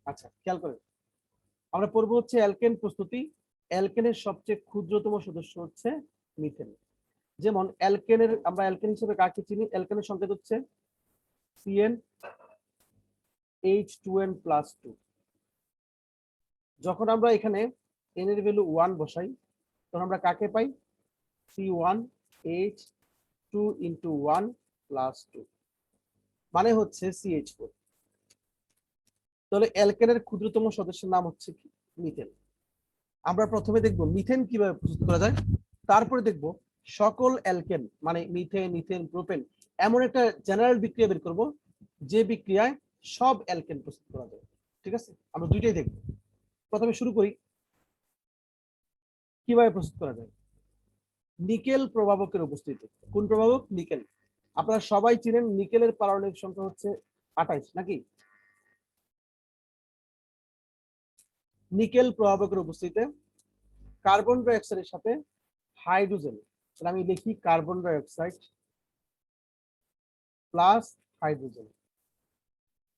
আচ্ছা খেয়াল করেন, আমরা পড়বো হচ্ছে অ্যালকেন প্রস্তুতি। অ্যালকেনের সবচেয়ে ক্ষুদ্রতম সদস্য হচ্ছে মিথেন। যেমন অ্যালকেনের, আমরা অ্যালকেন হিসেবে কাকে চিনি? অ্যালকেনের সংকেত হচ্ছে CnH2n+2। যখন আমরা এখানে n এর ভ্যালু 1 বসাই তখন আমরা কাকে পাই? C1H2 × 1+2 মানে হচ্ছে CH4। তাহলে অ্যালকেনের ক্ষুদ্রতম সদস্যের নাম হচ্ছে কি? মিথেন। আমরা প্রথমে দেখব মিথেন কিভাবে প্রস্তুত করা যায়, তারপরে দেখব সকল অ্যালকেন মানে মিথেন, ইথেন, প্রোপেন এমন একটা জেনারেল বিক্রিয়া বের করব যে বিক্রিয়ায় সব অ্যালকেন প্রস্তুত করা যায়। ঠিক আছে, আমরা দুইটাই দেখব। প্রথমে শুরু করি কিভাবে প্রস্তুত করা যায়। নিকেল প্রভাবকের উপস্থিতি। কোন প্রভাবক? নিকেল। আপনারা সবাই চিনেন নিকেলের পারমাণবিক সংখ্যা হচ্ছে 28 নাকি? নিকেল প্রভাবকের উপস্থিতিতে কার্বন ডাই অক্সাইডের সাথে হাইড্রোজেন, তাহলে আমি লিখি carbon die oxide plus hydrogen,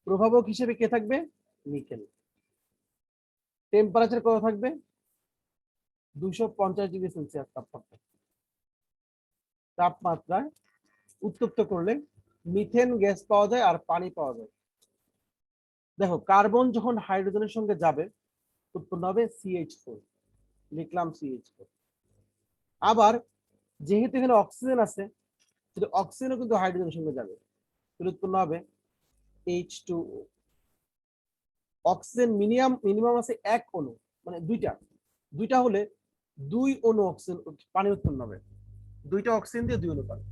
প্রভাবক হিসেবে কে থাকবে? নিকেল। টেম্পারেচার কত থাকবে? 250 ডিগ্রি সেলসিয়াস তাপমাত্রায় উত্তপ্ত করলে মিথেন গ্যাস পাওয়া যায় আর পানি পাওয়া যায়। দেখো কার্বন যখন হাইড্রোজেনের সঙ্গে যাবে উৎপন্ন হবে CH4, লিখলাম CH4। আবার যেহেতু এখানে অক্সিজেন আছে, অক্সিজেনও কিন্তু হাইড্রোজেনের সঙ্গে যাবে, উৎপন্ন হবে H2O। অক্সিজেন মিনিমাম আছে 1 অণু, মানে দুইটা হলে 2 অণু অক্সিজেন পানি উৎপন্ন হবে। দুইটা অক্সিজেন দিয়ে 2 অণু পানি।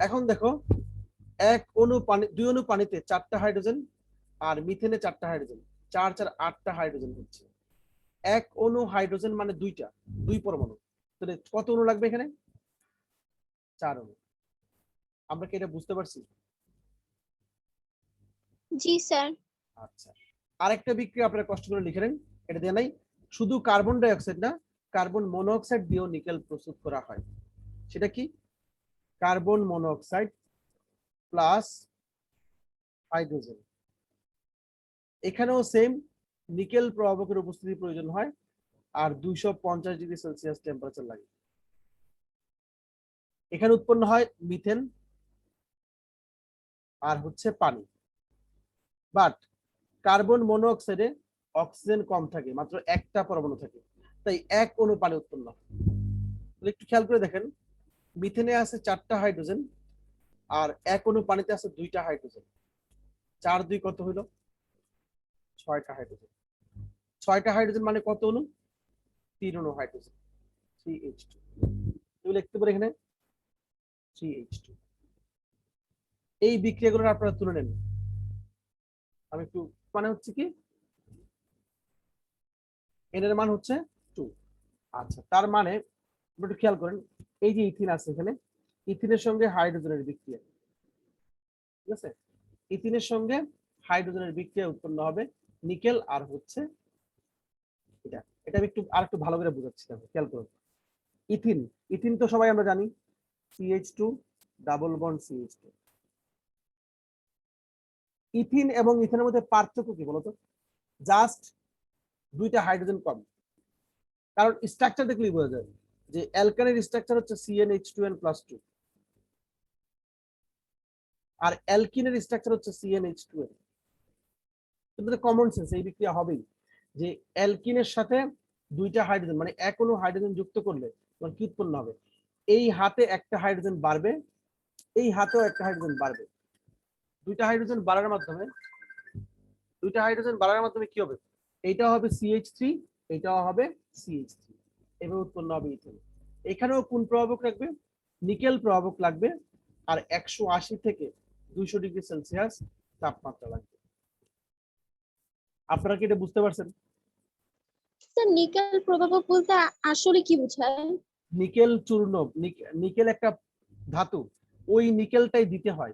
এখন দেখো 1 অণু পানি, 2 অণু পানিতে 4টা হাইড্রোজেন আর মিথেনে 4টা হাইড্রোজেন, 4 4 8টা হাইড্রোজেন হচ্ছে। 1 অণু হাইড্রোজেন মানে 2 পরমাণু, তাহলে কত অণু লাগবে এখানে? 4 অণু। আমরা কি এটা বুঝতে পারছি? জি স্যার। আচ্ছা, আরেকটা বিক্রিয়া আপনারা কষ্ট করে লিখে নেন, এটা দিয়ে নাই। শুধু কার্বন ডাই অক্সাইড না, কার্বন মনোঅক্সাইড দিয়েও নিকেল প্রস্তুত করা হয়। সেটা কি? Carbon monoxide plus hydrogen. এখানেও সেম নিকেল প্রভাবকের উপস্থিতি প্রয়োজন হয় আর 250 ডিগ্রি সেলসিয়াস টেম্পারেচার লাগে। এখানে উৎপন্ন হয় মিথেন আর হচ্ছে পানি। বাট কার্বন মনোঅক্সাইডে অক্সিজেন কম থাকে, মাত্র 1টা পরমাণু থাকে, তাই 1 অণু পানি উৎপন্ন হয়। একটু খেয়াল করে দেখেন, মিথেনে আছে 4টা হাইড্রোজেন আর 1 অণু পানিতে আছে 2টা হাইড্রোজেন। 4 2 কত হলো? 6টা হাইড্রোজেন। 6টা হাইড্রোজেন মানে কত অণু? 3 অণু হাইড্রোজেন, 3H2। তুমি লিখতে পারো এখানে 3H2। এই বিক্রিয়াগুলো আপনারা তুলে নেন। আমি একটু, মানে হচ্ছে কি n এর মান হচ্ছে 2। আচ্ছা, তার মানে একটু খেয়াল করেন, এই যে ইথিন আছে এখানে, ইথিনের সঙ্গে হাইড্রোজেনের বিক্রিয়া, ঠিক আছে? ইথিনের সঙ্গে হাইড্রোজেনের বিক্রিয়া উৎপন্ন হবে নিকেল আর হচ্ছে এটা। এটা আমি একটু আর একটু ভালো করে বোঝাচ্ছি, খেয়াল করুন। ইথিন, ইথিন তো সবাই আমরা জানি CH2 double bond CH2। Ethene এবং ইথিনের মধ্যে পার্থক্য কি বলতো? জাস্ট 2টা হাইড্রোজেন কম। কারণ স্ট্রাকচার দেখলেই বোঝা যায় যে অ্যালকানের স্ট্রাকচার হচ্ছে CnH2n+2 আর অ্যালকিনের স্ট্রাকচার হচ্ছে CnH2n। কিন্তু কমন সেন্স, এই বিক্রিয়া হবেই যে অ্যালকিনের সাথে 2টা হাইড্রোজেন মানে 1 অণু হাইড্রোজেন যুক্ত করলে তখন কি উৎপন্ন হবে? এই হাতে একটা হাইড্রোজেন বাড়বে, এই হাতেও একটা হাইড্রোজেন বাড়বে। 2টা হাইড্রোজেন বাড়ার মাধ্যমে কি হবে? এইটাও হবে CH3, এইটাও হবে CH3, এভাবে উৎপন্ন হবে ইথেন। এখানেও কোন প্রভাবক লাগবে? নিকেল প্রভাবক লাগবে আর 180 থেকে 200 ডিগ্রি সেলসিয়াস তাপমাত্রা লাগবে। আপনারা কি এটা বুঝতে পারছেন? স্যার নিকেল প্রভাবক বলতে আসলে কি বোঝায়? নিকেল চূর্ণ, নিকেল একটা ধাতু, ওই নিকেলটাই দিতে হয়।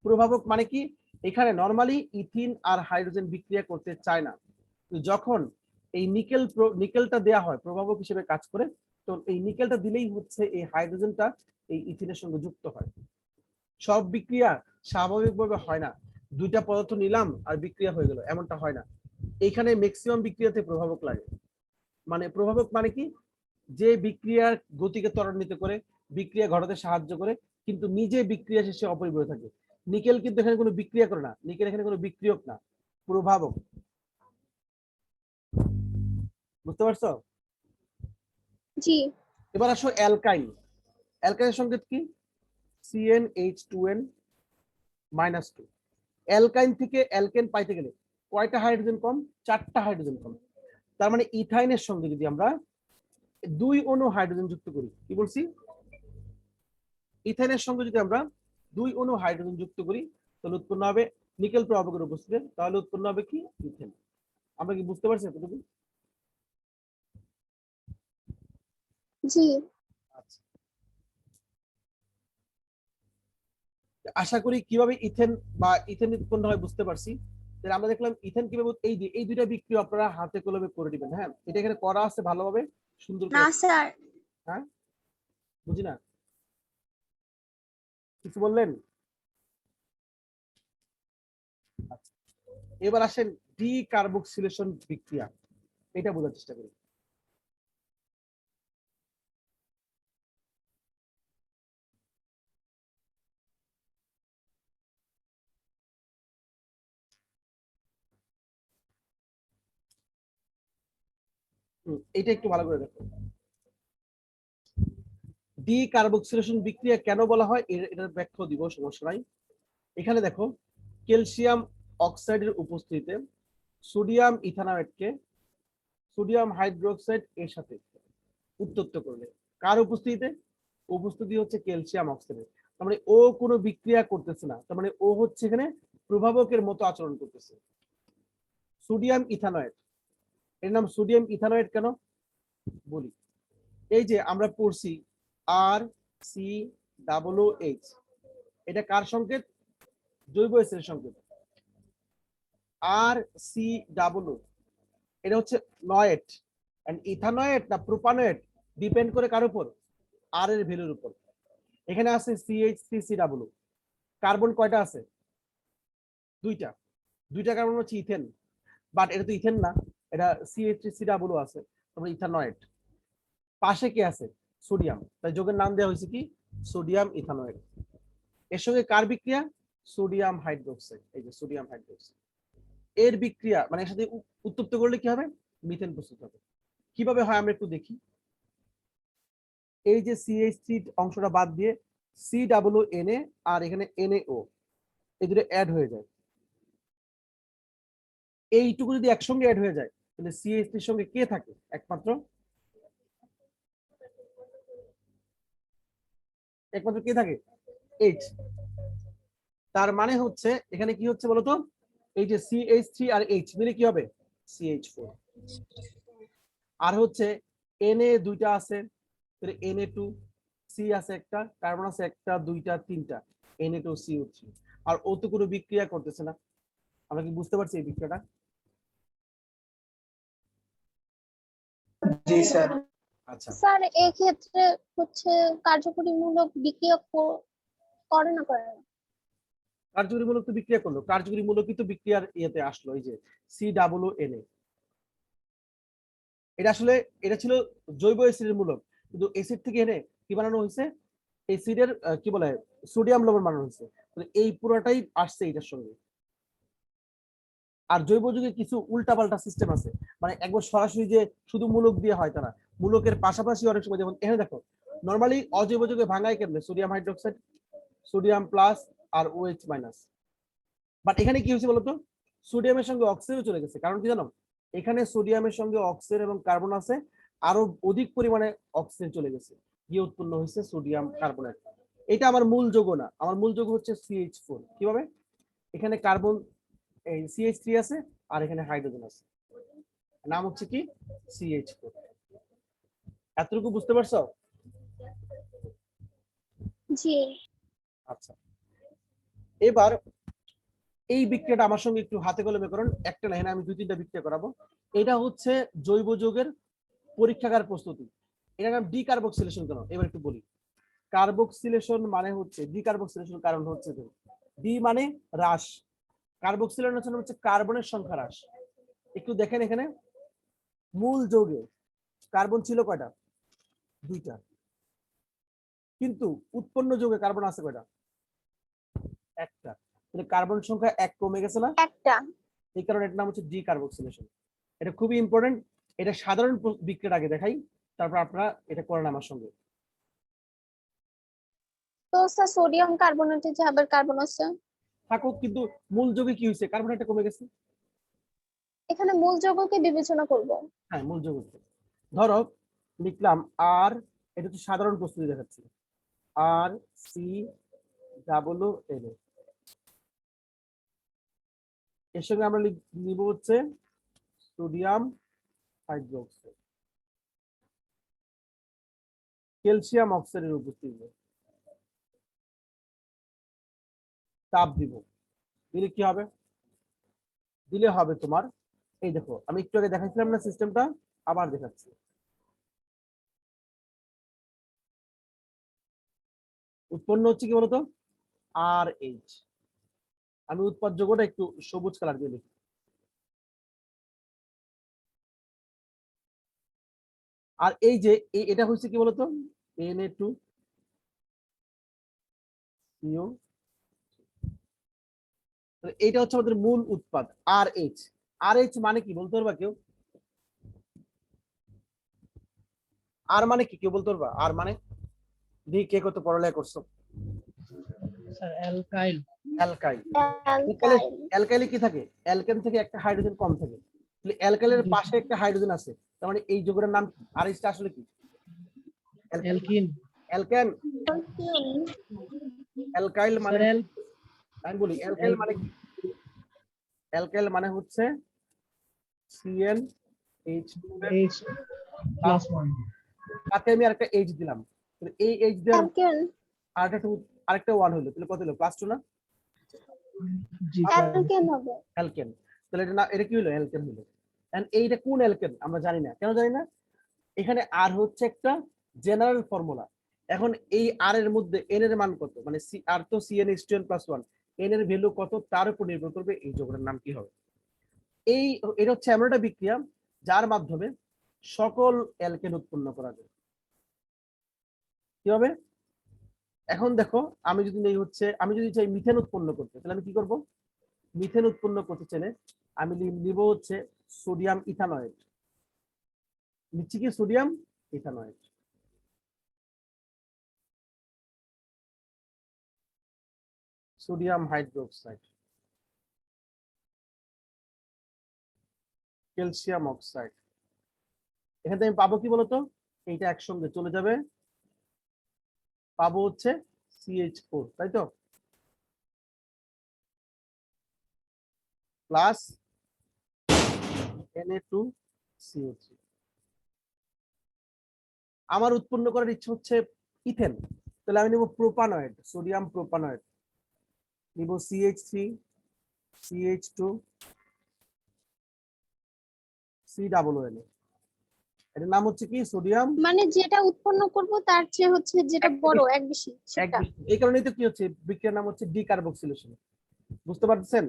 প্রভাবক মানে কি? এখানে নরমালি ইথিন আর হাইড্রোজেন বিক্রিয়া করতে চায় না, যখন এই নিকেলটা দেয়া হয় প্রভাবক হিসেবে কাজ করে, তো এই নিকেলটা দিলেই হচ্ছে এই হাইড্রোজেনটা এই ইথিনের সঙ্গে যুক্ত হয়। সব বিক্রিয়া স্বাভাবিকভাবে হয় না, 2টা পদার্থ নিলাম আর বিক্রিয়া হয়ে গেল, এমনটা হয় না। এখানে ম্যাক্সিমাম বিক্রিয়াতে প্রভাবক লাগে। মানে প্রভাবক মানে কি, যে বিক্রিয়ার গতিকে ত্বরান্বিত করে, বিক্রিয়া ঘটাতে সাহায্য করে, কিন্তু নিজে বিক্রিয়া শেষে অপরিবর্তিত থাকে। নিকেল কিন্তু এখানে কোনো বিক্রিয়া করে না, নিকেল এখানে কোনো বিক্রিয়ক না, প্রভাবক। বুঝতে পারছো? জি। এবার আসো অ্যালকাইন। অ্যালকাইনের সংকেত কি? CnH2n -2। অ্যালকাইন থেকে অ্যালকেন পাইতে গেলে কয়টা হাইড্রোজেন কম? 4টা হাইড্রোজেন কম। তার মানে ইথাইনের সঙ্গে যদি আমরা 2 অণু হাইড্রোজেন যুক্ত করি, কি বলছি? ইথাইনের সঙ্গে যদি আমরা 2 অণু হাইড্রোজেন যুক্ত করি, তাহলে উৎপন্ন হবে নিকেল প্রভাবকের উপস্থিতিতে, তাহলে উৎপন্ন হবে কি? ইথেন। আমরা কি বুঝতে পারছি এতটুকু? জি। আচ্ছা, আশা করি কিভাবে ইথেন বা ইথেন উৎপন্ন হয় বুঝতে পারছি। তাহলে আমরা দেখলাম ইথেন কিভাবে, এই দুইটা বিক্রিয়া আপনারা হাতে কলমে করে দিবেন। হ্যাঁ, এটা এখানে করা আছে ভালোভাবে, সুন্দর না করে। স্যার। হ্যাঁ, বুঝি না, কিছু বললেন? আচ্ছা, এবার আসেন ডি কার্বক্সিলেশন বিক্রিয়া, এটা বোঝার চেষ্টা করি। এটা একটু ভালো করে দেখো। ডি কার্বক্সিলেশন বিক্রিয়া কেন বলা হয় এটার ব্যাখ্যা দিব, সমস্যা নাই। এখানে দেখো, ক্যালসিয়াম অক্সাইডের উপস্থিতিতে সোডিয়াম ইথানয়েডকে সোডিয়াম হাইড্রোক্সাইড এর সাথে উত্তপ্ত করলে, কার উপস্থিতিতে? উপস্থিতি হচ্ছে ক্যালসিয়াম অক্সাইডের। তার মানে ও কোনো বিক্রিয়া করতেছে না, তার মানে ও হচ্ছে এখানে প্রভাবকের মতো আচরণ করতেছে। সোডিয়াম ইথানয়েড, এর নাম সোডিয়াম ইথানয়েড কেন বলি। এই যে আমরা পড়ছি RCOOH, এটা কার সংকেত? জৈব অ্যাসিডের সংকেত। RCOO এটা হচ্ছে নয়েট, এন্ড ইথানয়েট না প্রোপানয়েট ডিপেন্ড করে কার উপর? আর এর ভ্যালুর উপর। এখানে আছে CH3COO, কার্বন কয়টা আছে? দুইটা, দুইটা কার্বন হচ্ছে ইথেন, বাট এটা তো ইথেন না, এটা CH3COO আছে, তারপরে ইথানয়েট। পাশে কি আছে? সোডিয়াম, তাই যোগের নাম দেওয়া হয়েছে কি? Sodium ethanoate. এর সঙ্গে কার বিক্রিয়া? সোডিয়াম হাইড্রোক্সাইড, এই যে সোডিয়াম হাইড্রোক্সাইড এর বিক্রিয়া, মানে এর সাথে উত্তপ্ত করলে কি হবে? মিথেন প্রস্তুত হবে। কিভাবে হয় আমরা একটু দেখি। এই যে CH3 অংশটা বাদ দিয়ে COONA আর এখানে NaO, এই দুটো অ্যাড হয়ে যায়। এইটুকু যদি একসঙ্গে অ্যাড হয়ে যায়, তাহলে CH3 এর সঙ্গে কে থাকে? একমাত্র একমাত্র কে থাকে? H। তার মানে হচ্ছে এখানে কি হচ্ছে বলতো, এই যে CH3 আর H মিলে কি হবে? CH4। আর হচ্ছে Na দুইটা আছে, তাহলে Na2, C আছে একটা, কার্বন আছে একটা, দুইটা, তিনটা, Na2CO3। আর ও তো কোনো বিক্রিয়া করতেছে না। আমরা কি বুঝতে পারছি এই বিক্রিয়াটা? জি স্যার। আচ্ছা, স্যার এক্ষেত্রে হচ্ছে কার্যকরীমূলক বিক্রিয়া করে না করে না? কার্যকরীমূলক তো বিক্রিয়া করলো, কার্যকরীমূলকই তো বিক্রিয়ার ইয়েতে আসলো, এই যে COONA। এটা আসলে এটা ছিল জৈব অ্যাসিডের মূলক, কিন্তু অ্যাসিড থেকে এনে কি বানানো হয়েছে? অ্যাসিডের কি বলে, সোডিয়াম লবণ বানানো হয়েছে। এই পুরোটাই আসছে এটার সঙ্গে। আর জৈব যুগে কিছু উল্টাপাল্টা সিস্টেম আছে, মানে একবার সরাসরি যে শুধু মূলক দিয়ে হয় তা না, মূলকের পাশাপাশি অনেক সময়, যেমন এখানে দেখো, নর্মালি অজৈব যুগে ভাঙায় কেমনে? সোডিয়াম হাইড্রোক্সাইড, সোডিয়াম প্লাস আর OH মাইনাস। বাট এখানে কি হয়েছে বলতো, সোডিয়ামের সঙ্গে অক্সিজেনও চলে গেছে। কারণ কি জানো, এখানে সোডিয়ামের সঙ্গে অক্সিজেন এবং কার্বন আছে, আরো অধিক পরিমাণে অক্সিজেন চলে গেছে, গিয়ে উৎপন্ন হয়েছে সোডিয়াম কার্বনেট। এটা আমার মূল যৌগ না, আমার মূল যৌগ হচ্ছে CH4। কিভাবে? এখানে কার্বন, এই CH3 আছে, আর এখানে হাইড্রোজেন আছে, নাম হচ্ছে কি? CH4। এতটুকু বুঝতে পারছো? জি। আচ্ছা, এবার এই বিক্রিয়াটা আমার সঙ্গে একটু হাতে কলমে করুন, একটা না, আমি 2-3টা বিক্রিয়া করাবো। এটা হচ্ছে জৈব যৌগের পরীক্ষাগার প্রস্তুতি। এটার নাম ডিকার্বক্সিলেশন কেন এবার একটু বলি। কার্বক্সিলেশন মানে হচ্ছে, ডিকার্বক্সিলেশন কারণ হচ্ছে ডি মানে হ্রাস, কার্বক্সিলেশন হচ্ছে কার্বনের সংখ্যা হ্রাস। একটু দেখেন এখানে মূল যৌগে কার্বন ছিল কয়টা? 2টা। কিন্তু উৎপন্ন যৌগে কার্বন আছে কয়টা? 1টা। তাহলে কার্বন সংখ্যা 1 কমে গেছে না? একটা। এই কারণে এটার নাম হচ্ছে ডিকার্বক্সিলেশন। এটা খুবই ইম্পর্টেন্ট। এটা সাধারণ বিক্রিয়ার আগে দেখাই, তারপর আপনারা এটা করেন আমার সঙ্গে। তো স্যার সোডিয়াম কার্বনেটে যে আবার কার্বন আছে, থাকুক, কিন্তু মূল যৌগে কি হয়েছে? কার্বন একটা কমে গেছে। এখানে মূল যৌগকে বিবেচনা করব। হ্যাঁ, মূল যৌগ। ধরো লিখলাম আর, এটা হচ্ছে সাধারণ প্রস্তুতি দেখাচ্ছি, আর সি ডাবল এল, এর সঙ্গে আমরা নিব হচ্ছে সোডিয়াম হাইড্রোক্সাইড, ক্যালসিয়াম অক্সাইডের উপস্থিতি, তাপ দিব। দিলে কি হবে? দিলে হবে তোমার, এই দেখো আমি একটু আগে দেখাচ্ছিলাম না সিস্টেমটা, আবার দেখাচ্ছি। উৎপন্ন হচ্ছে কি বলতো? আর এইচ। আমি উৎপাদ যোগ্যটা একটু সবুজ কালার দিয়ে লিখি। আর এই যে এটা হচ্ছে কি বলতো? Na2 CO। এইটা হচ্ছে আমাদের মূল উৎপাদ আর এইচ। আর এইচ মানে কি বলতে পারবা কেউ? আর মানে কি কেউ বলতে পারবা? আর মানে কে কত পড়ালেখা করছো? Sir alkyl. অ্যালকাইল। অ্যালকাইল। অ্যালকাইলে কি থাকে? অ্যালকেন থেকে একটা হাইড্রোজেন কম থাকে। তাহলে অ্যালকাইলের পাশে একটা হাইড্রোজেন আছে, তার মানে এই যৌগের নাম কি? আর এইচটা আসলে কি? অ্যালকিন। অ্যালকেন। অ্যালকাইল মানে, স্যার আমি বলি অ্যালকাইল মানে কি? অ্যালকাইল মানে হচ্ছে CnH+1। তাতে আমি আরেকটা এইচ দিলাম, তাহলে এই এইচ দেওয়ার অ্যালকেন। আরেকটা 1 হলো, তাহলে কত হলো? +2 না? জি স্যার। অ্যালকেন হবে। অ্যালকেন। তাহলে এটা না, এটা কি হলো? অ্যালকেন হলো। এন্ড এইটা কোন অ্যালকেন আমরা জানি না। কেন জানি না? এখানে আর হচ্ছে একটা জেনারেল ফর্মুলা। এখন এই আর এর মধ্যে এন এর মান কত, মানে সি আর তো CnH2n+1, এন এর ভ্যালু কত তার উপর নির্ভর করবে এই যৌগের নাম কি হবে। এই এটা হচ্ছে এমন একটা বিক্রিয়া যার মাধ্যমে সকল অ্যালকেন উৎপন্ন করা যায়। কি হবে? এখন দেখো, আমি যদি নেই হচ্ছে, আমি যদি চাই মিথেন উৎপন্ন করতে, তাহলে আমি কি করব? মিথেন উৎপন্ন করতে চাইলে আমি নিব হচ্ছে সোডিয়াম ইথানয়েড। নিচ্ছি কি? Sodium ইথানয়েড। Sodium hydroxide, calcium oxide. এখান থেকে আমি পাবো কি বলতো? এইটা একসঙ্গে চলে যাবে, পাবো হচ্ছে CH4, তাই তো? Plus Na2CO3। আমার উৎপন্ন করার ইচ্ছে হচ্ছে ইথেন, তাহলে আমি নিব প্রোপানয়েড, সোডিয়াম প্রোপানয়েড, নিব CH3 CH2 COON। এটার নাম হচ্ছে কি? সোডিয়াম। মানে যেটা উৎপন্ন করব তার চেয়ে হচ্ছে যেটা বড় এক বেশি সেটা। এই কারণেই তো কি হচ্ছে, বিক্রিয়ার নাম হচ্ছে ডিকার্বক্সিলেশন। বুঝতে পারছেন?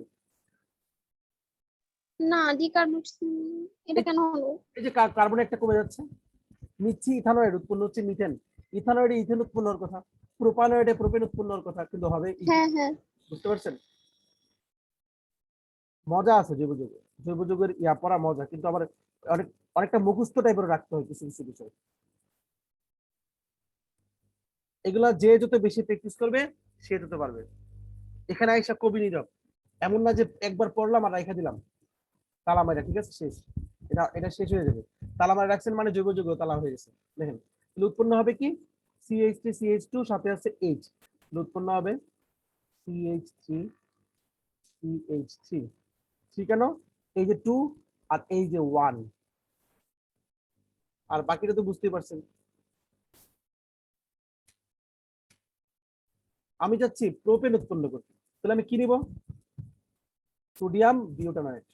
না ডিকার্বক্সিল, এটা কেন হলো? এই যে কার্বন একটা কমে যাচ্ছে, নিচ্ছি ইথানয়েড, উৎপন্ন হচ্ছে মিথেন। ইথানয়েডে ইথেন উৎপন্ন হওয়ার কথা, প্রোপানয়েডে প্রোপেন উৎপন্ন হওয়ার কথা, কিন্তু হবে হ্যাঁ হ্যাঁ। বুঝতে পারছেন? মজা আছে জৈব যৌগে, জৈব যৌগের ইয়া পড়া মজা, কিন্তু আবার অনেক অনেকটা মুখস্থ টাইপের রাখতে হয় কিছু কিছু বিষয়। এগুলা যে যত বেশি প্র্যাকটিস করবে সে তত পারবে। এখানে আইসা কবি নীরব, এমন না যে একবার পড়লাম আর রেখে দিলাম তালা মারা, ঠিক আছে শেষ, এটা শেষ হয়ে যাবে। তালা মারা রাখছেন মানে জৈব যৌগ তালা হয়ে গেছে। দেখেন তাহলে উৎপন্ন হবে কি? CH3 CH2 সাথে আছে H, উৎপন্ন হবে CH3 CH3। ঠিক কেন? এই যে 2 আর এই যে 1, আর বাকিটা তো বুঝতেই পারছেন। আমি চাচ্ছি প্রোপেন উৎপন্ন করতে, তাহলে আমি কি নিব? Sodium butanoate,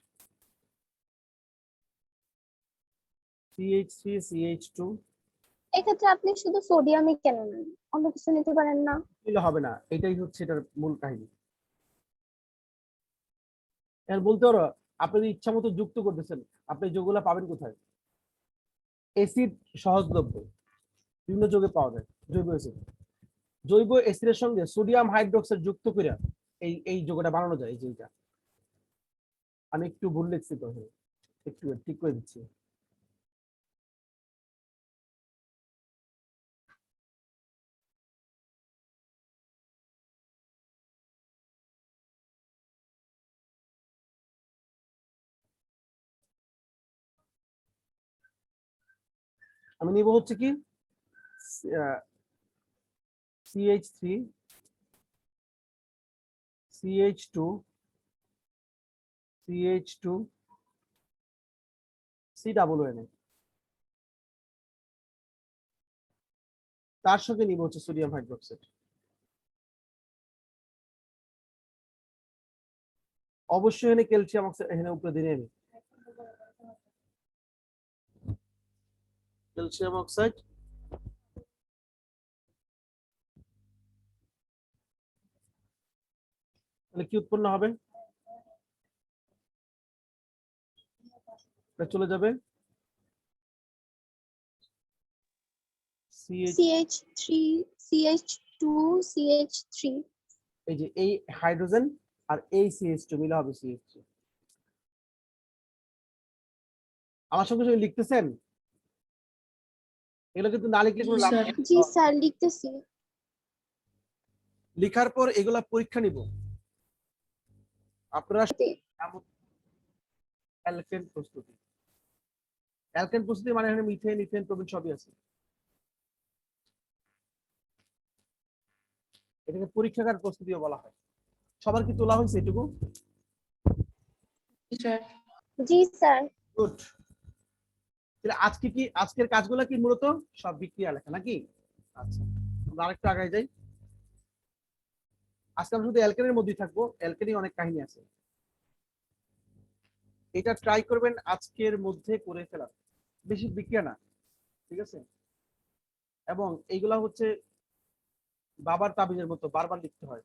CH3 CH2। এক্ষেত্রে আপনি শুধু সোডিয়ামই কেন নেন, অন্য কিছু নিতে পারেন না? নিলে হবে না, এটাই হচ্ছে এটার মূল কাহিনী। এখন বলতে পারো আপনি যদি ইচ্ছা মতো যুক্ত করতেছেন, আপনি যোগগুলা পাবেন কোথায়? অ্যাসিড সহজলভ্য বিভিন্ন যৌগে পাওয়া যায়, জৈব অ্যাসিড। জৈব অ্যাসিডের সঙ্গে সোডিয়াম হাইড্রোক্সাইড যুক্ত করে এই যৌগটা বানানো যায়। এই যে এটা আমি একটু ভুল লিখছি, তো একটু ঠিক করে দিচ্ছি। আমি নিব হচ্ছে কি CH3 CH2 CH2 COON, তার সঙ্গে নিব হচ্ছে সোডিয়াম হাইড্রোক্সাইড। অবশ্যই এখানে ক্যালসিয়াম অক্সাইড এখানে উপরে দিয়ে নেবে, ক্যালসিয়াম অক্সাইড। তাহলে কি উৎপন্ন হবে? এটা চলে যাবে CH3 CH2 CH3। এই যে এই হাইড্রোজেন আর এই CH2 মিলে হবে CH3। আমার সঙ্গে সঙ্গে লিখতেছেন? এগুলো কিন্তু না লিখলে কোনো লাভ নেই। জি স্যার, লিখতেছি। লিখার পর এগুলা পরীক্ষা নিব আপনারা। অ্যালকেন প্রস্তুতি, অ্যালকেন প্রস্তুতি মানে এখানে মিথেন ইথেন প্রভৃতি সবই আছে। এটাকে পরীক্ষাগার প্রস্তুতিও বলা হয়। সবার কি তোলা হয়েছে এটুকু? জি স্যার। গুড। তাহলে আজকে কি আজকের কাজগুলো কি মূলত সব বিক্রিয়া লেখা নাকি? আচ্ছা, আমরা আরেকটু আগায় যাই। আজকে আমরা শুধু অ্যালকেনের মধ্যেই থাকবো, অ্যালকেনে অনেক কাহিনী আছে। এটা ট্রাই করবেন আজকের মধ্যে করে ফেলার, বেশি বিক্রিয়া না, ঠিক আছে? এবং এইগুলা হচ্ছে বাবার তাবিজের মতো বারবার লিখতে হয়।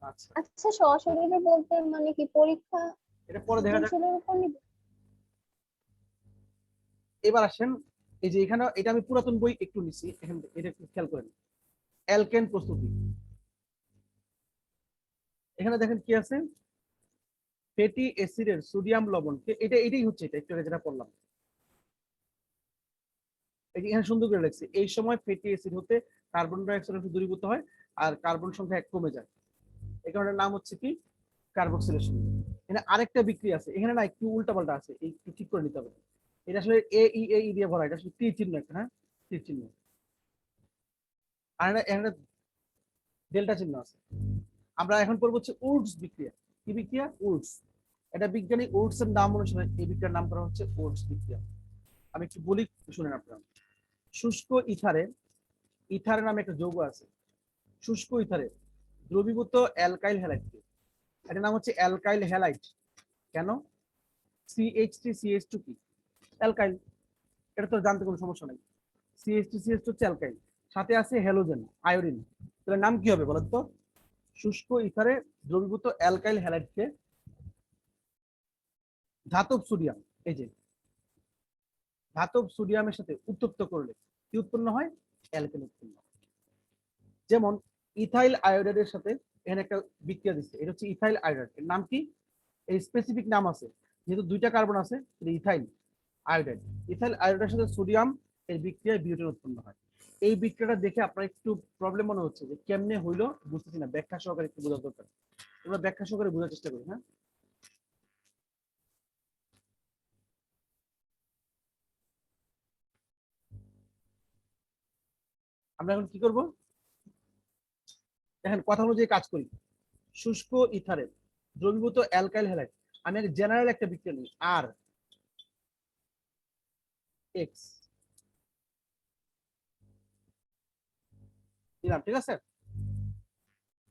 আচ্ছা, আচ্ছা, সশরীরে বলতে মানে কি পরীক্ষা এটা পরে দেখা যাক। সৃজনশীলের উপর নিবে? এবার আসেন, এই যে এখানে এটা আমি পুরাতন বই একটু নিছি, এখানে এটা একটু খেয়াল করেন। অ্যালকেন প্রস্তুতি, এখানে দেখেন কি আছে, ফ্যাটি অ্যাসিডের সোডিয়াম লবণ, এটাই হচ্ছে এটা একটু আগে যেটা পড়লাম। এখানে সুন্দর করে লিখছি, এই সময় ফ্যাটি অ্যাসিড হতে কার্বন ডাই অক্সাইড দূরীভূত হয় আর কার্বন সংখ্যা 1 কমে যায়। এই কারণে নাম হচ্ছে কি কার্বক্সিলেশন। এখানে আরেকটা বিক্রিয়া আছে, এখানে না একটু উল্টাপাল্টা আছে, একটু ঠিক করে নিতে হবে। এটা আসলে এ দিয়ে ভরা, এটা আসলে টি চিহ্ন একটা, হ্যাঁ টি চিহ্ন, আর এখানে ডেল্টা চিহ্ন আছে। আমরা এখন পড়বো হচ্ছে উডস বিক্রিয়া। কি বিক্রিয়া? উডস। এটা বিজ্ঞানী উডস এর নাম অনুসারে এই বিক্রিয়ার নাম করা হচ্ছে উডস বিক্রিয়া। আমি একটু বলি, শুনেন আপনারা। শুষ্ক ইথারে, ইথার নামে একটা যৌগ আছে, শুষ্ক ইথারে দ্রবীভূত অ্যালকাইল হ্যালাইড, এটার নাম হচ্ছে অ্যালকাইল হ্যালাইড। কেন? CH3CH2 কি? অ্যালকাইল। এটা তো জানতে কোনো সমস্যা নাই। CH3CH2 হচ্ছে অ্যালকাইল, সাথে আছে হ্যালোজেন আয়োডিন। তাহলে নাম কি হবে বলেন তো? শুষ্ক ইথারে দ্রবীভূত অ্যালকাইল হ্যালাইডকে ধাতব সোডিয়াম, এই যে ধাতব সোডিয়ামের সাথে উত্তপ্ত করলে কি উৎপন্ন হয়? অ্যালকেন উৎপন্ন হয়। যেমন ইথাইল আয়োডাইডের সাথে এখানে একটা বিক্রিয়া দিচ্ছে, এটা হচ্ছে ইথাইল আয়োডাইড। এর নাম কি? এই স্পেসিফিক নাম আছে, যেহেতু দুইটা কার্বন আছে, ইথাইল আয়োডাইড। ইথাইল আয়োডাইডের সাথে সোডিয়াম এর বিক্রিয়ায় বিউটেন উৎপন্ন হয়। এই বিক্রিয়াটা দেখে আপনার একটু প্রবলেম মনে হচ্ছে যে কেমনে হইলো বুঝতেছি না, ব্যাখ্যা সহকারে একটু বোঝার দরকার। আমরা ব্যাখ্যা সহকারে বোঝার চেষ্টা করি। হ্যাঁ, আমরা এখন কি করব? দেখেন কথা অনুযায়ী কাজ করি। শুষ্ক ইথারের দ্রবীভূত অ্যালকাইল হ্যালাইড, আমি জেনারেল একটা বিক্রিয়া নিই, আর এক্স দিলাম, ঠিক আছে?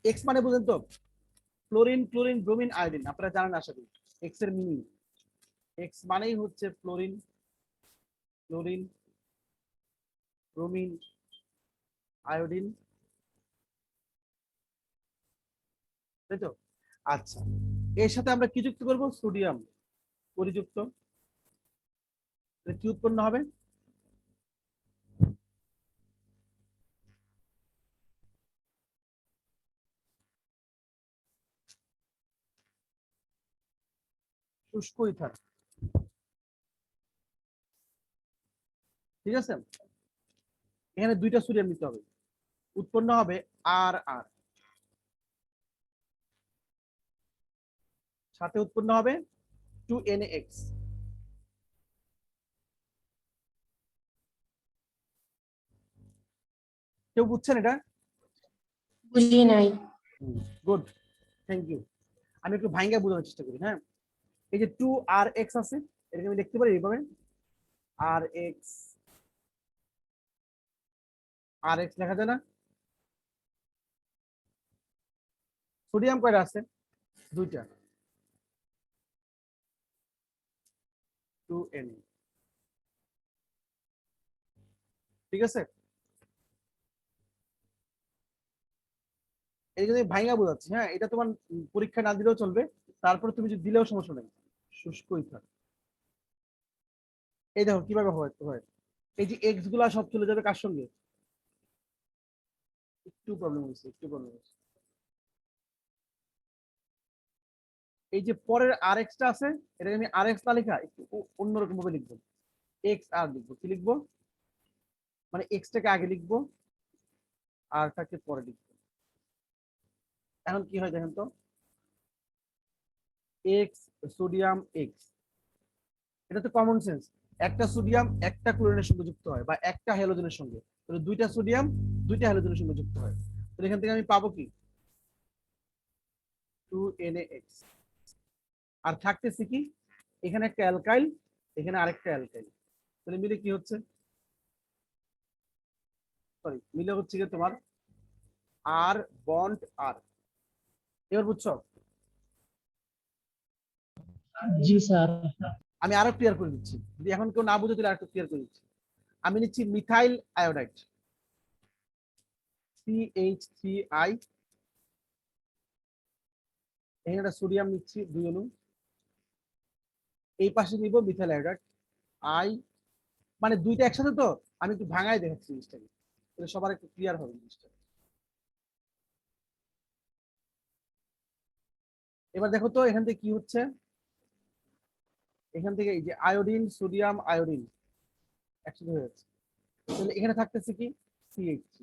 এক্স মানে বুঝেন তো, ফ্লোরিন ক্লোরিন ব্রোমিন আয়োডিন, আপনারা জানেন আশা করি এক্স এর মিনিং। এক্স মানেই হচ্ছে ফ্লোরিন ক্লোরিন ব্রোমিন আয়োডিন। তাই তো? আচ্ছা, এর সাথে আমরা কি যুক্ত করব? সোডিয়াম পরিযুক্ত। তাহলে কি উৎপন্ন হবে? শুষ্ক ইথার। ঠিক আছে, এখানে দুইটা সোডিয়াম নিতে হবে, উৎপন্ন হবে আর আর, সাথে উৎপন্ন হবে 2NX। কেউ বুঝছেন এটা? বুঝি নাই। Good, thank you. আমি একটু ভাঙ্গা বোঝানোর চেষ্টা করি। হ্যাঁ, এই যে 2RX আছে, এটাকে আমি লিখতে পারি এইভাবে, RX RX লেখা যায় না? সোডিয়াম কয়টা আছে? দুইটা, 2N। ঠিক আছে, এই যদি ভাঙ্গা বোঝাচ্ছি। হ্যাঁ, এটা তোমার পরীক্ষা না দিলেও চলবে, তারপর তুমি যদি দিলেও সমস্যা নেই। শুষ্ক ইথার, এই দেখো কিভাবে হয়। এই যে এক্স গুলা সব চলে যাবে কার সঙ্গে? একটু প্রবলেম হয়েছে, একটু প্রবলেম হয়েছে। এই যে পরের RX টা আছে, এটাকে আমি RX না লেখা একটু অন্যরকম ভাবে লিখবো। এক্স আর লিখবো, কি লিখবো? মানে এক্স টাকে আগে লিখবো, আর টাকে পরে লিখবো। এখন কি হয় দেখেন তো, এক্স সোডিয়াম এক্স, এটা তো কমন সেন্স। একটা সোডিয়াম একটা ক্লোরিনের সঙ্গে যুক্ত হয়, বা একটা হ্যালোজেনের সঙ্গে, তাহলে দুইটা সোডিয়াম দুইটা হ্যালোজেনের সঙ্গে যুক্ত হয়। তাহলে এখান থেকে আমি পাবো কি? 2NaX। আর থাকতেছে কি? এখানে একটা অ্যালকাইল, এখানে আরেকটা অ্যালকাইল। তাহলে মিলে কি হচ্ছে? সরি, মিলে হচ্ছে কি তোমার আর বন্ড আর। এবার বুঝছো? জি স্যার। আমি আরো ক্লিয়ার করে দিচ্ছি, যদি এখন কেউ না বুঝে তাহলে আরেকটু ক্লিয়ার করে দিচ্ছি। আমি নিচ্ছি মিথাইল আয়োডাইড, CH3I, এখানে একটা সোডিয়াম নিচ্ছি 2 অণু, এই পাশে নিব মিথাইল আয়োডাইড আই, মানে দুইটা একসাথে তো। আমি একটু ভাঙাই দেখাচ্ছি জিনিসটাকে, তাহলে সবার একটু ক্লিয়ার হবে জিনিসটা। এবার দেখো তো এখান থেকে কি হচ্ছে। এখান থেকে এই যে আয়োডিন সোডিয়াম আয়োডিন একসাথে হয়ে যাচ্ছে, তাহলে এখানে থাকতেছে কি? CH3,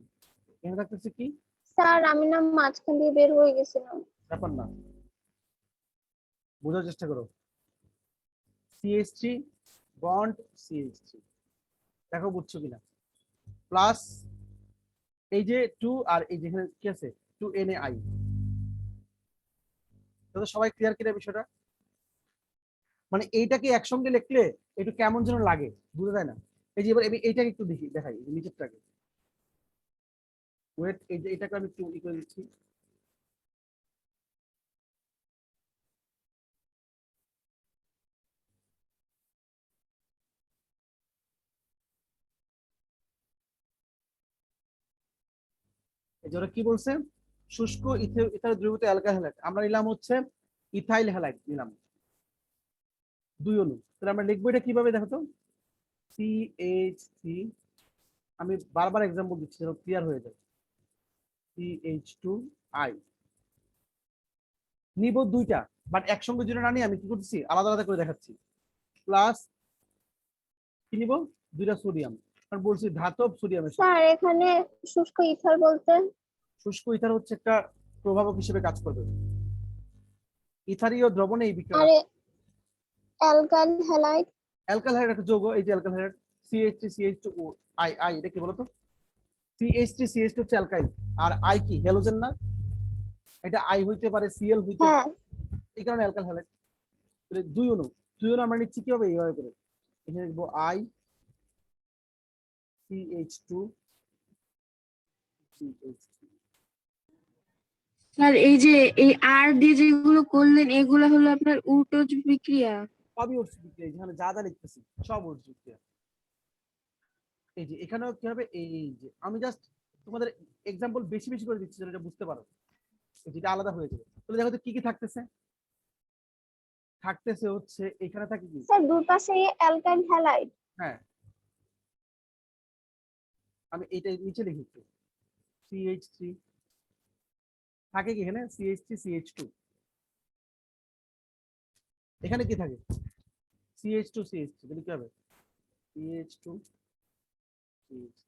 এখানে থাকতেছে কি? স্যার আমি না মাঝখান দিয়ে বের হয়ে গেছিলাম। ব্যাপার না, বোঝার চেষ্টা করো। CH3 বন্ড CH3, দেখো বুঝছো কিনা। প্লাস এই যে 2, আর এই যেখানে কি আছে 2NaI। তো সবাই ক্লিয়ার কিনা বিষয়টা? মানে এইটাকে একসঙ্গে লিখলে একটু কেমন যেন লাগে, বুঝা যায় না। এই যে এবার আমি এইটাকে একটু দেখি, দেখাই এই যে নিচেরটাকে। ওয়েট, এই যে এটাকে আমি একটু ই করে দিচ্ছি। এই যে ওরা কি বলছে? শুষ্ক ইথার দ্রবীভূত অ্যালকাইল হ্যালাইড আমরা নিলাম হচ্ছে ইথাইল হ্যালাইড নিলাম 2 অণু। তাহলে আমরা লিখবো এটা কিভাবে দেখো তো? CH3, আমি বারবার এক্সাম্পল দিচ্ছি যেন ক্লিয়ার হয়ে যায়। CH2I নিব দুইটা, বাট একসঙ্গে দুটো না নিয়ে আমি কি করতেছি আলাদা আলাদা করে দেখাচ্ছি। প্লাস কি নিব? দুইটা সোডিয়াম, কারণ বলছি ধাতব সোডিয়ামের সাথে। স্যার এখানে শুষ্ক ইথার বলতে? শুষ্ক ইথার হচ্ছে একটা প্রভাবক হিসেবে কাজ করবে। ইথারীয় দ্রবণে এই বিক্রিয়া। আরে অ্যালকাইল হ্যালাইড। অ্যালকাইল হাইড্রাইড একটা যৌগ, এই যে alkyl hydride CH3 CH2I I, এটা কি বলতো? CH3 CH2 হচ্ছে অ্যালকাইল, আর I কি হ্যালোজেন না? এটা I হইতে পারে, Cl হইতে পারে, হ্যাঁ এই কারণে অ্যালকাইল হাইড্রাইড। তাহলে 2 অণু, 2 অণু আমরা নিচ্ছি কিভাবে? এইভাবে করে এখানে লিখবো I CH2 CH3। স্যার এই যে এই আর দিয়ে যেগুলো করলেন এগুলো হলো আপনার উল্টোজ বিক্রিয়া। সবই ওর বিক্রিয়া, যেখানে যা যা লিখতেছি সব ওর বিক্রিয়া। এই যে এখানেও কি হবে? এই যে আমি জাস্ট তোমাদের এক্সাম্পল বেশি বেশি করে দিচ্ছি যেন এটা বুঝতে পারো। যেটা আলাদা হয়ে যাবে। তাহলে দেখো তো কি কি থাকতেছে, থাকতেছে হচ্ছে এখানে থাকে কি, স্যার দুই পাশে অ্যালকাইল হ্যালাইড। হ্যাঁ আমি এটা নিচে লিখেছি CH3 থাকে কি এখানে CH3 CH2, এখানে কি থাকে CH2 CH3, তাহলে কি হবে CH2 CH3,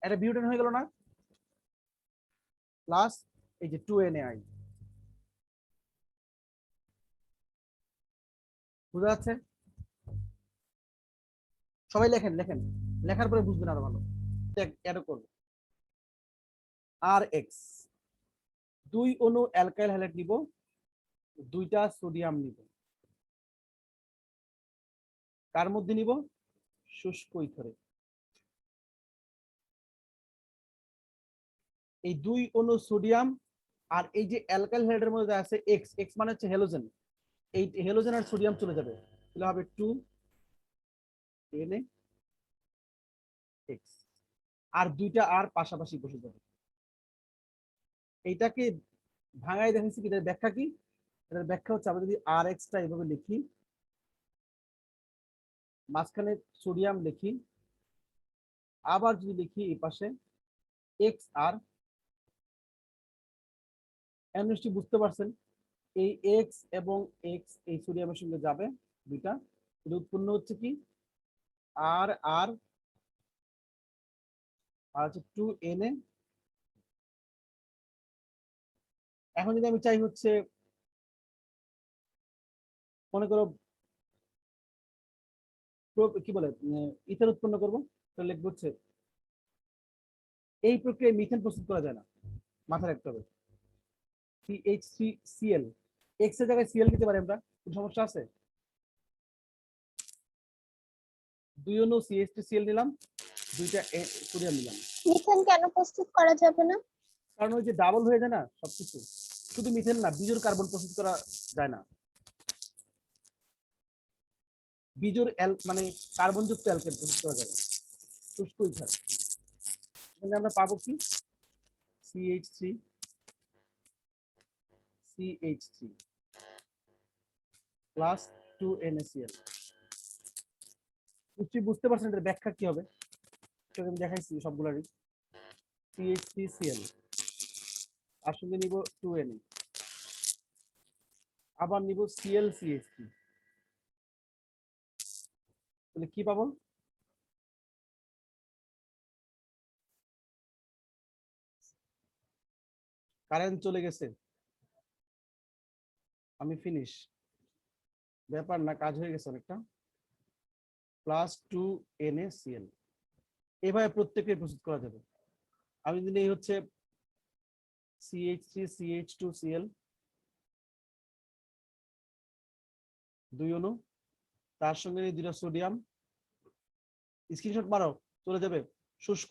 এটা বিউটেন হয়ে গেল না, প্লাস এই যে 2NAI, বুঝা যাচ্ছে? সবাই লেখেন লেখেন, লেখার পরে বুঝবেন আরো ভালো। এটা করবো RX, 2 অণু অ্যালকাইল হ্যালাইড নিব, 2টা সোডিয়াম নিব, কার মধ্যে নিব, শুষ্ক ইথরে। এই 2 অণু সোডিয়াম আর এই যে অ্যালকাইল হ্যালাইডের মধ্যে আছে এক্স, এক্স মানে হচ্ছে হ্যালোজেন, এই হ্যালোজেন আর সোডিয়াম চলে যাবে, তাহলে হবে 2NaX, আর 2টা আর পাশাপাশি বসে যাবে। এইটাকে ভাঙাই দেখেছি কি, এটার ব্যাখ্যা কি, এটার ব্যাখ্যা হচ্ছে আমরা যদি RX টা এইভাবে লিখি, মাঝখানে সোডিয়াম লিখি, আবার যদি লিখি এই পাশে XR, নিশ্চয়ই বুঝতে পারছেন এই এক্স এবং এক্স এই সোডিয়ামের সঙ্গে যাবে দুইটা, এটা উৎপন্ন হচ্ছে কি আর আর আর হচ্ছে 2Na। এখন যদি আমি চাই হচ্ছে মনে করো কি বলে ইথার উৎপন্ন করবো, তাহলে লিখবো হচ্ছে এই প্রক্রিয়ায় মিথেন প্রস্তুত করা যায় না, মাথায় রাখতে হবে CH3Cl, এক্স এর জায়গায় Cl দিতে পারি আমরা, কোনো সমস্যা আছে? 2 অণু CH3Cl নিলাম, 2টা সোডিয়াম নিলাম, মিথেন কেন প্রস্তুত করা যাবে না? কারণ ওই যে ডাবল হয়ে যায় না সবকিছু, শুধু মিথেন না বিজোড় কার্বন প্রস্তুত করা যায় না, বিজোড় মানে কার্বন যুক্ত অ্যালকেন প্রস্তুত করা যায়, শুষ্ক ইথার। এখানে আমরা পাবো কি CH3 CH3 প্লাস 2NaCl। নিশ্চয়ই বুঝতে পারছেন এটার ব্যাখ্যা কি হবে, সেটা আমি দেখাইছি সবগুলারই। CH3Cl তার সঙ্গে নিব 2Na, আবার নিব ClCH3, তাহলে কি পাবো, কারেন্ট চলে গেছে, আমি ফিনিশ, ব্যাপার না, কাজ হয়ে গেছে অনেকটা, প্লাস 2NaCl। এভাবে প্রত্যেকের প্রস্তুত করা যাবে। আমি যদি এই হচ্ছে CH3 CH2Cl 2 অণু, তার সঙ্গে 2টা সোডিয়াম, স্ক্রিনশট মারো চলে যাবে, শুষ্ক